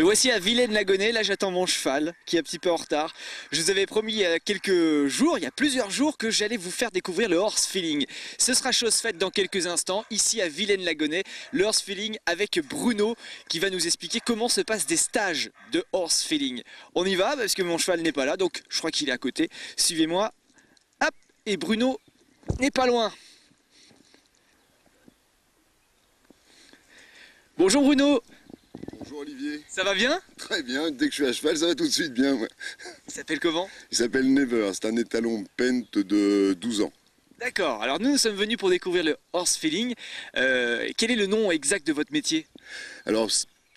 Me voici à Vilaine-la-Gonnet, là j'attends mon cheval qui est un petit peu en retard. Je vous avais promis il y a quelques jours, il y a plusieurs jours, que j'allais vous faire découvrir le horse feeling. Ce sera chose faite dans quelques instants, ici à Vilaine-la-Gonnet, le horse feeling avec Bruno qui va nous expliquer comment se passent des stages de horse feeling. On y va parce que mon cheval n'est pas là, donc je crois qu'il est à côté. Suivez-moi, hop, et Bruno n'est pas loin. Bonjour Bruno. Bonjour Olivier. Ça va bien? Très bien, dès que je suis à cheval, ça va tout de suite bien. Ouais. Il s'appelle comment? Il s'appelle Never, c'est un étalon pente de 12 ans. D'accord, alors nous sommes venus pour découvrir le horse feeling. Quel est le nom exact de votre métier? Alors,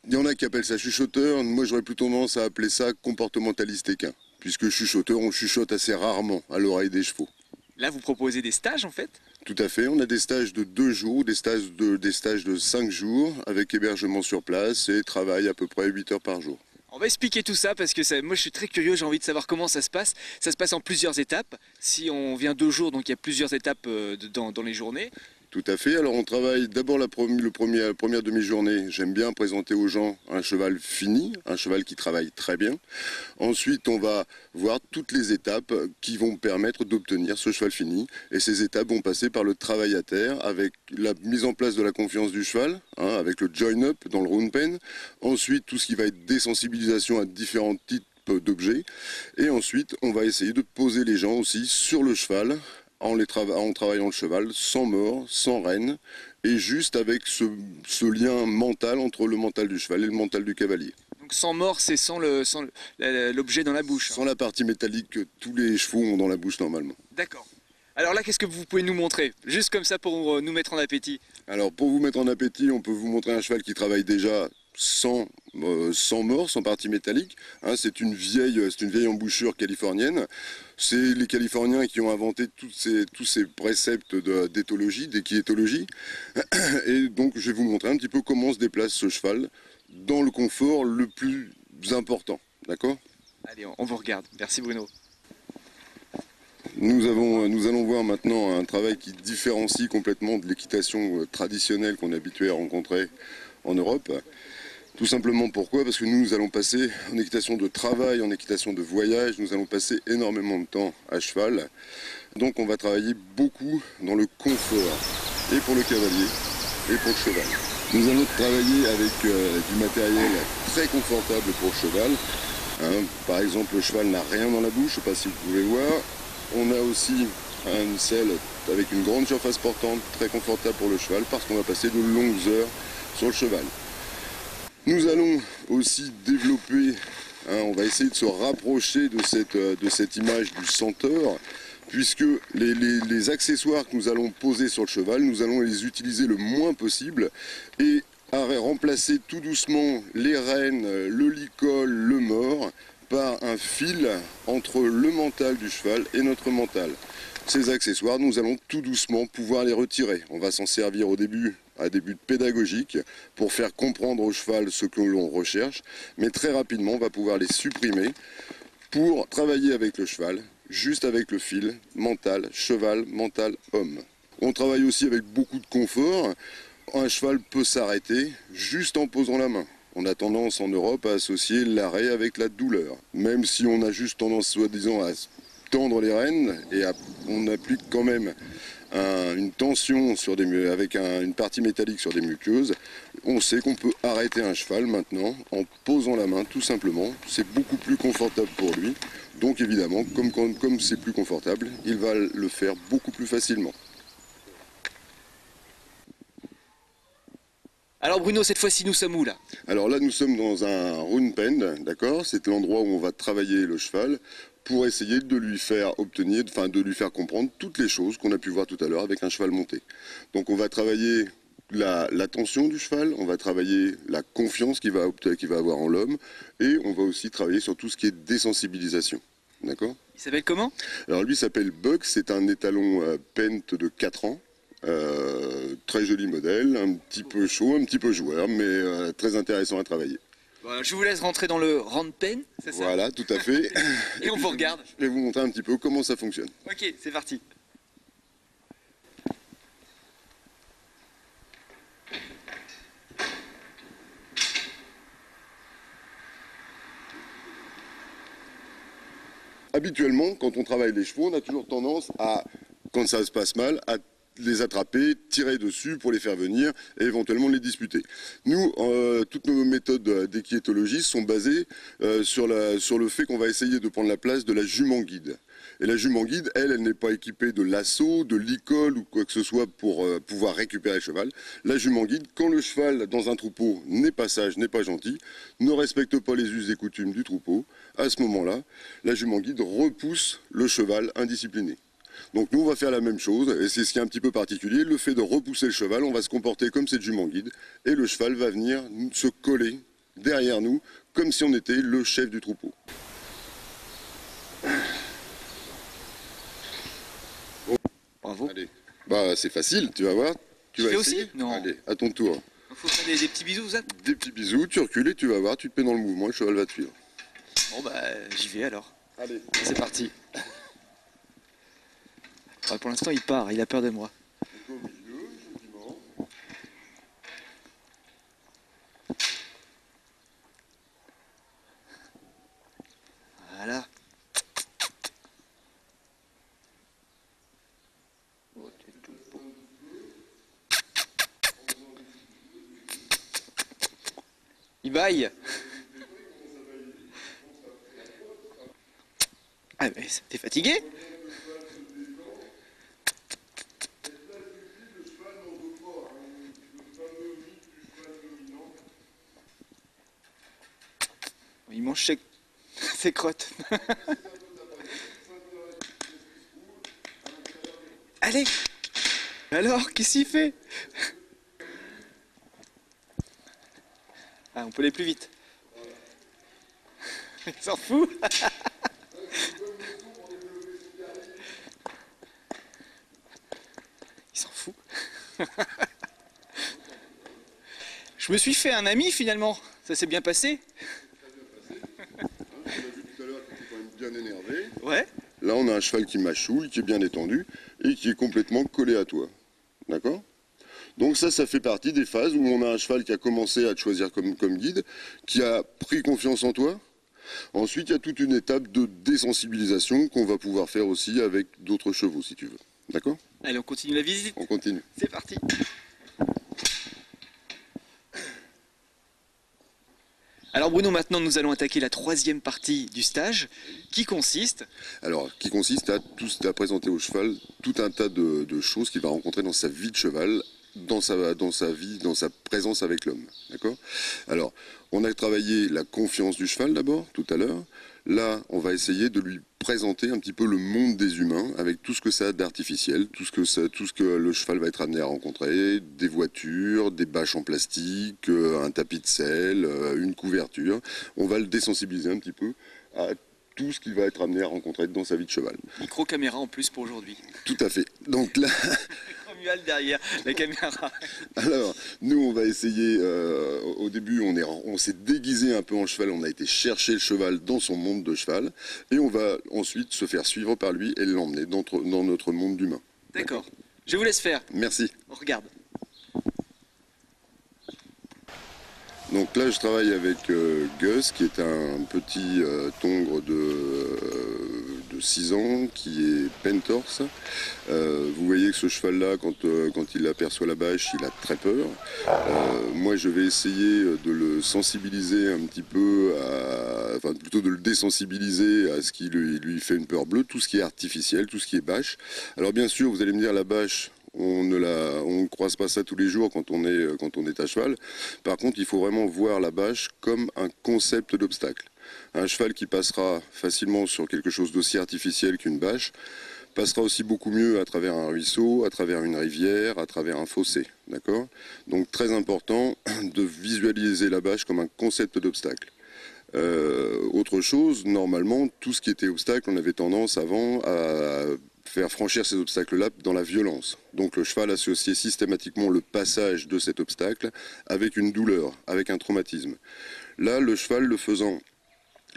il y en a qui appellent ça chuchoteur, moi j'aurais plutôt tendance à appeler ça comportementaliste équin. Puisque chuchoteur, on chuchote assez rarement à l'oreille des chevaux. Là vous proposez des stages en fait? Tout à fait, on a des stages de 2 jours, des stages de 5 jours, avec hébergement sur place et travail à peu près 8 heures par jour. On va expliquer tout ça parce que moi je suis très curieux, j'ai envie de savoir comment ça se passe. Ça se passe en plusieurs étapes. Si on vient 2 jours, donc il y a plusieurs étapes dans les journées. Tout à fait. Alors on travaille d'abord la première demi-journée. J'aime bien présenter aux gens un cheval fini, un cheval qui travaille très bien. Ensuite, on va voir toutes les étapes qui vont permettre d'obtenir ce cheval fini. Et ces étapes vont passer par le travail à terre, avec la mise en place de la confiance du cheval, avec le join-up dans le round pen. Ensuite, tout ce qui va être désensibilisation à différents types d'objets. Et ensuite, on va essayer de poser les gens aussi sur le cheval, en travaillant le cheval, sans mort, sans renne, et juste avec ce lien mental entre le mental du cheval et le mental du cavalier. Donc sans mort, c'est sans l'objet dans la bouche. Sans la partie métallique que tous les chevaux ont dans la bouche normalement. D'accord. Alors là, qu'est-ce que vous pouvez nous montrer? Juste comme ça pour nous mettre en appétit. Alors pour vous mettre en appétit, on peut vous montrer un cheval qui travaille déjà sans mort, sans partie métallique. C'est une vieille embouchure californienne. C'est les Californiens qui ont inventé tous ces préceptes d'éthologie, d'équiéthologie. Et donc je vais vous montrer un petit peu comment se déplace ce cheval dans le confort le plus important. D'accord ? Allez, on vous regarde. Merci Bruno. Nous allons voir maintenant un travail qui différencie complètement de l'équitation traditionnelle qu'on est habitué à rencontrer en Europe. Tout simplement pourquoi? Parce que nous allons passer en équitation de travail, en équitation de voyage, nous allons passer énormément de temps à cheval. Donc on va travailler beaucoup dans le confort, et pour le cavalier, et pour le cheval. Nous allons travailler avec du matériel très confortable pour le cheval. Par exemple, le cheval n'a rien dans la bouche, je ne sais pas si vous pouvez voir. On a aussi une selle avec une grande surface portante, très confortable pour le cheval, parce qu'on va passer de longues heures sur le cheval. Nous allons aussi développer, on va essayer de se rapprocher de cette image du centaure, puisque les accessoires que nous allons poser sur le cheval, nous allons les utiliser le moins possible et remplacer tout doucement les rênes, le licol, le mors, par un fil entre le mental du cheval et notre mental. Ces accessoires, nous allons tout doucement pouvoir les retirer. On va s'en servir au début, à des buts pédagogiques, pour faire comprendre au cheval ce que l'on recherche, mais très rapidement, on va pouvoir les supprimer pour travailler avec le cheval, juste avec le fil, mental, cheval, mental, homme. On travaille aussi avec beaucoup de confort. Un cheval peut s'arrêter juste en posant la main. On a tendance en Europe à associer l'arrêt avec la douleur. Même si on a juste tendance, soi-disant, à tendre les rênes et on applique quand même une tension avec une partie métallique sur des muqueuses, on sait qu'on peut arrêter un cheval maintenant en posant la main tout simplement. C'est beaucoup plus confortable pour lui. Donc évidemment, comme c'est plus confortable, il va le faire beaucoup plus facilement. Alors Bruno, cette fois-ci nous sommes où là? Alors là nous sommes dans un round pen, d'accord? C'est l'endroit où on va travailler le cheval pour essayer de lui faire de lui faire comprendre toutes les choses qu'on a pu voir tout à l'heure avec un cheval monté. Donc on va travailler la tension du cheval, on va travailler la confiance qu'il va avoir en l'homme, et on va aussi travailler sur tout ce qui est désensibilisation. D'accord? Il s'appelle comment? Alors lui s'appelle Buck, c'est un étalon pente de 4 ans. Très joli modèle, un petit peu chaud, un petit peu joueur, mais très intéressant à travailler. Voilà, je vous laisse rentrer dans le round pen, c'est ça? Voilà, tout à fait. Et on vous regarde. Je vais vous montrer un petit peu comment ça fonctionne. Ok, c'est parti. habituellement, quand on travaille les chevaux, on a toujours tendance à, quand ça se passe mal, à les attraper, tirer dessus pour les faire venir et éventuellement les disputer. Nous, toutes nos méthodes d'équiétologie sont basées sur le fait qu'on va essayer de prendre la place de la jument guide. Et la jument guide, elle n'est pas équipée de lasso, de licol ou quoi que ce soit pour pouvoir récupérer le cheval. La jument guide, quand le cheval dans un troupeau n'est pas sage, n'est pas gentil, ne respecte pas les us et coutumes du troupeau, à ce moment-là, la jument guide repousse le cheval indiscipliné. Donc nous on va faire la même chose, et c'est ce qui est un petit peu particulier, le fait de repousser le cheval, on va se comporter comme cette jument guide, et le cheval va venir se coller derrière nous, comme si on était le chef du troupeau. Bravo. Allez, bah c'est facile, tu vas voir. Tu fais aussi? Non. Allez, à ton tour. Il faut faire des petits bisous, ça? Des petits bisous, tu recules et tu vas voir, tu te mets dans le mouvement, le cheval va te suivre. Bon bah j'y vais alors. Allez. C'est parti. Ouais, pour l'instant il part, il a peur de moi. Au milieu, gentiment. Voilà. Il baille. Ah mais t'es fatigué? Il mange ses crottes. Allez. Alors, qu'est-ce qu'il fait? Ah, on peut aller plus vite. Il s'en fout. Il s'en fout. Je me suis fait un ami finalement. Ça s'est bien passé. On a vu tout à l'heure que tu étais quand même bien énervé. Ouais. Là, on a un cheval qui mâchouille, qui est bien étendu et qui est complètement collé à toi. D'accord? Donc ça fait partie des phases où on a un cheval qui a commencé à te choisir comme guide, qui a pris confiance en toi. Ensuite, il y a toute une étape de désensibilisation qu'on va pouvoir faire aussi avec d'autres chevaux, si tu veux. D'accord? Allez, on continue la visite. On continue. C'est parti. Alors Bruno, maintenant nous allons attaquer la troisième partie du stage, qui consiste... Alors, qui consiste à présenter au cheval tout un tas de choses qu'il va rencontrer dans sa vie de cheval, dans sa vie, dans sa présence avec l'homme. D'accord? Alors, on a travaillé la confiance du cheval d'abord, tout à l'heure. Là, on va essayer de lui présenter un petit peu le monde des humains avec tout ce que ça a d'artificiel, tout ce que le cheval va être amené à rencontrer, des voitures, des bâches en plastique, un tapis de selle, une couverture. On va le désensibiliser un petit peu à tout ce qu'il va être amené à rencontrer dans sa vie de cheval. Micro-caméra en plus pour aujourd'hui. Tout à fait. Donc là... Romuald derrière la caméra. Alors, nous, on va essayer, au début, on s'est déguisé un peu en cheval, on a été chercher le cheval dans son monde de cheval, et on va ensuite se faire suivre par lui et l'emmener dans notre monde d'humain. D'accord. Je vous laisse faire. Merci. On regarde. Donc là, je travaille avec Gus, qui est un petit tongre de 6 ans, qui est pentorse. Vous voyez que ce cheval-là, quand il aperçoit la bâche, il a très peur. Moi, je vais essayer de le sensibiliser un petit peu, enfin plutôt de le désensibiliser à ce qui lui fait une peur bleue, tout ce qui est artificiel, tout ce qui est bâche. Alors bien sûr, vous allez me dire, la bâche, on ne croise pas ça tous les jours quand on est à cheval. Par contre, il faut vraiment voir la bâche comme un concept d'obstacle. Un cheval qui passera facilement sur quelque chose d'aussi artificiel qu'une bâche passera aussi beaucoup mieux à travers un ruisseau, à travers une rivière, à travers un fossé. D'accord? Donc très important de visualiser la bâche comme un concept d'obstacle. Autre chose, normalement, tout ce qui était obstacle, on avait tendance avant à faire franchir ces obstacles-là dans la violence. Donc le cheval associait systématiquement le passage de cet obstacle avec une douleur, avec un traumatisme. Là, le cheval, le faisant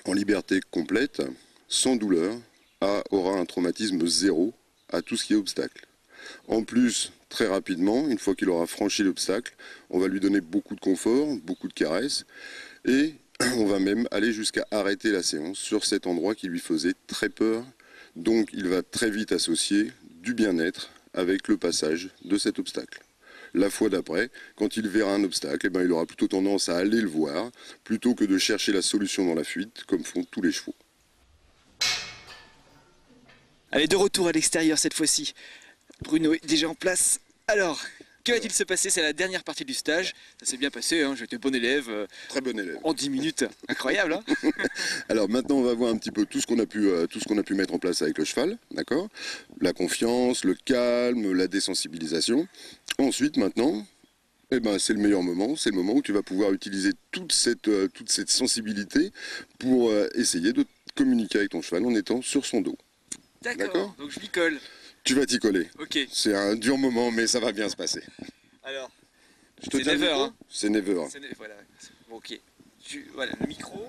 en liberté complète, sans douleur, aura un traumatisme zéro à tout ce qui est obstacle. En plus, très rapidement, une fois qu'il aura franchi l'obstacle, on va lui donner beaucoup de confort, beaucoup de caresses, et On va même aller jusqu'à arrêter la séance sur cet endroit qui lui faisait très peur. Donc il va très vite associer du bien-être avec le passage de cet obstacle. La fois d'après, quand il verra un obstacle, il aura plutôt tendance à aller le voir, plutôt que de chercher la solution dans la fuite, comme font tous les chevaux. Allez, de retour à l'extérieur cette fois-ci. Bruno est déjà en place. Alors, que va-t-il se passer? C'est la dernière partie du stage. Ça s'est bien passé, hein, j'étais bon élève. Très bon élève. En 10 minutes. Incroyable, hein. Alors maintenant, on va voir un petit peu tout ce qu'on a pu mettre en place avec le cheval, d'accord? La confiance, le calme, la désensibilisation. Ensuite, maintenant, c'est le meilleur moment. C'est le moment où tu vas pouvoir utiliser toute cette sensibilité pour essayer de communiquer avec ton cheval en étant sur son dos. D'accord, donc je m'y colle. Tu vas t'y coller. Ok. C'est un dur moment, mais ça va bien se passer. Alors, C'est never, hein. C'est never. Voilà. Bon, ok. Voilà, le micro.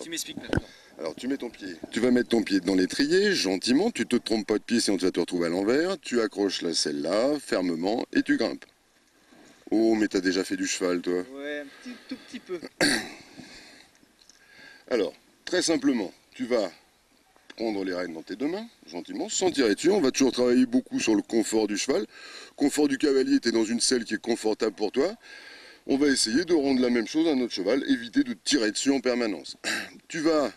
Tu m'expliques maintenant. Alors tu mets ton pied. Tu vas mettre ton pied dans l'étrier, gentiment. Tu te trompes pas de pied sinon tu vas te retrouver à l'envers. Tu accroches la selle là, fermement, et tu grimpes. Oh, mais t'as déjà fait du cheval, toi. Ouais, tout petit peu. Alors, très simplement, tu vas prendre les rênes dans tes deux mains, gentiment, sans tirer dessus. On va toujours travailler beaucoup sur le confort du cheval. Confort du cavalier, tu es dans une selle qui est confortable pour toi. On va essayer de rendre la même chose à notre cheval, éviter de tirer dessus en permanence. Tu vas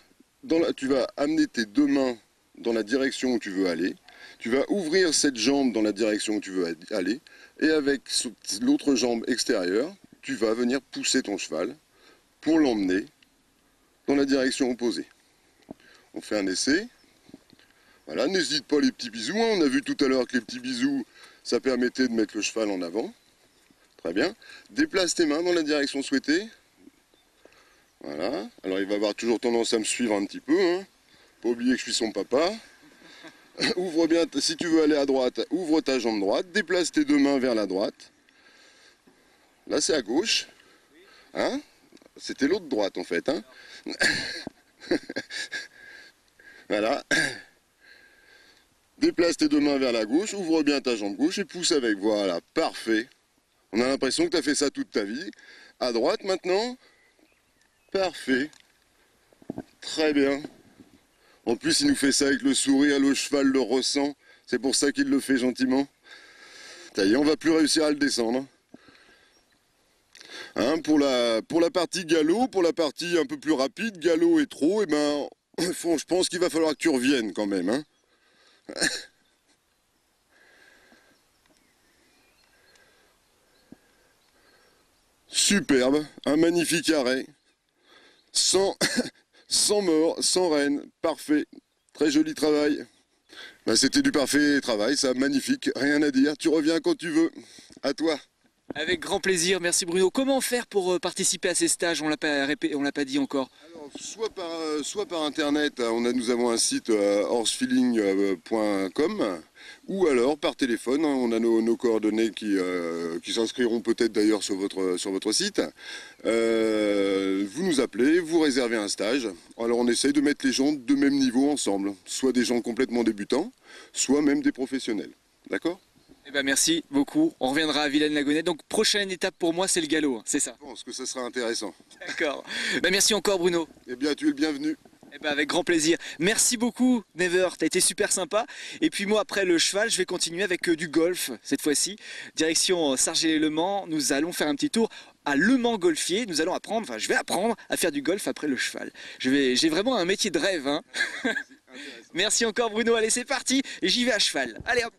amener tes deux mains dans la direction où tu veux aller. Tu vas ouvrir cette jambe dans la direction où tu veux aller. Et avec l'autre jambe extérieure, tu vas venir pousser ton cheval pour l'emmener dans la direction opposée. On fait un essai. Voilà, n'hésite pas les petits bisous. On a vu tout à l'heure que les petits bisous, ça permettait de mettre le cheval en avant. Très bien. Déplace tes mains dans la direction souhaitée. Voilà. Alors il va avoir toujours tendance à me suivre un petit peu. Hein. Pas oublier que je suis son papa. Ouvre bien, si tu veux aller à droite, ouvre ta jambe droite. Déplace tes deux mains vers la droite. Là c'est à gauche. Hein? C'était l'autre droite en fait. Hein? Voilà. Déplace tes deux mains vers la gauche, ouvre bien ta jambe gauche et pousse avec. Voilà, parfait. On a l'impression que tu as fait ça toute ta vie. À droite maintenant. Parfait. Très bien. En plus, il nous fait ça avec le sourire, le cheval le ressent. C'est pour ça qu'il le fait gentiment. Ça y est, on va plus réussir à le descendre. Hein, pour la partie galop, pour la partie un peu plus rapide, galop et trot, je pense qu'il va falloir que tu reviennes quand même. Hein. Superbe, un magnifique arrêt, sans mort, sans renne, parfait, très joli travail. C'était du parfait travail, ça, magnifique, rien à dire, tu reviens quand tu veux, à toi. Avec grand plaisir, merci Bruno. Comment faire pour participer à ces stages? On l'a pas dit encore. Alors, soit par internet, nous avons un site horsefeeling.com, ou alors par téléphone, on a nos coordonnées qui s'inscriront peut-être d'ailleurs sur votre site. Vous nous appelez, vous réservez un stage. Alors on essaye de mettre les gens de même niveau ensemble, soit des gens complètement débutants, soit même des professionnels. D'accord ? Merci beaucoup. On reviendra à Vilaine-la-Gonesse. Donc prochaine étape pour moi, c'est le galop, hein, c'est ça? Je pense que ça sera intéressant. D'accord. Merci encore Bruno. Eh bien, tu es le bienvenu. Avec grand plaisir. Merci beaucoup Never, t'as été super sympa. Et puis moi après le cheval, je vais continuer avec du golf cette fois-ci. Direction Sargelé-le-Mans, nous allons faire un petit tour à Le Mans Golfier. Je vais apprendre à faire du golf après le cheval. J'ai vraiment un métier de rêve. Hein. Merci encore Bruno, allez c'est parti. Et j'y vais à cheval. Allez hop.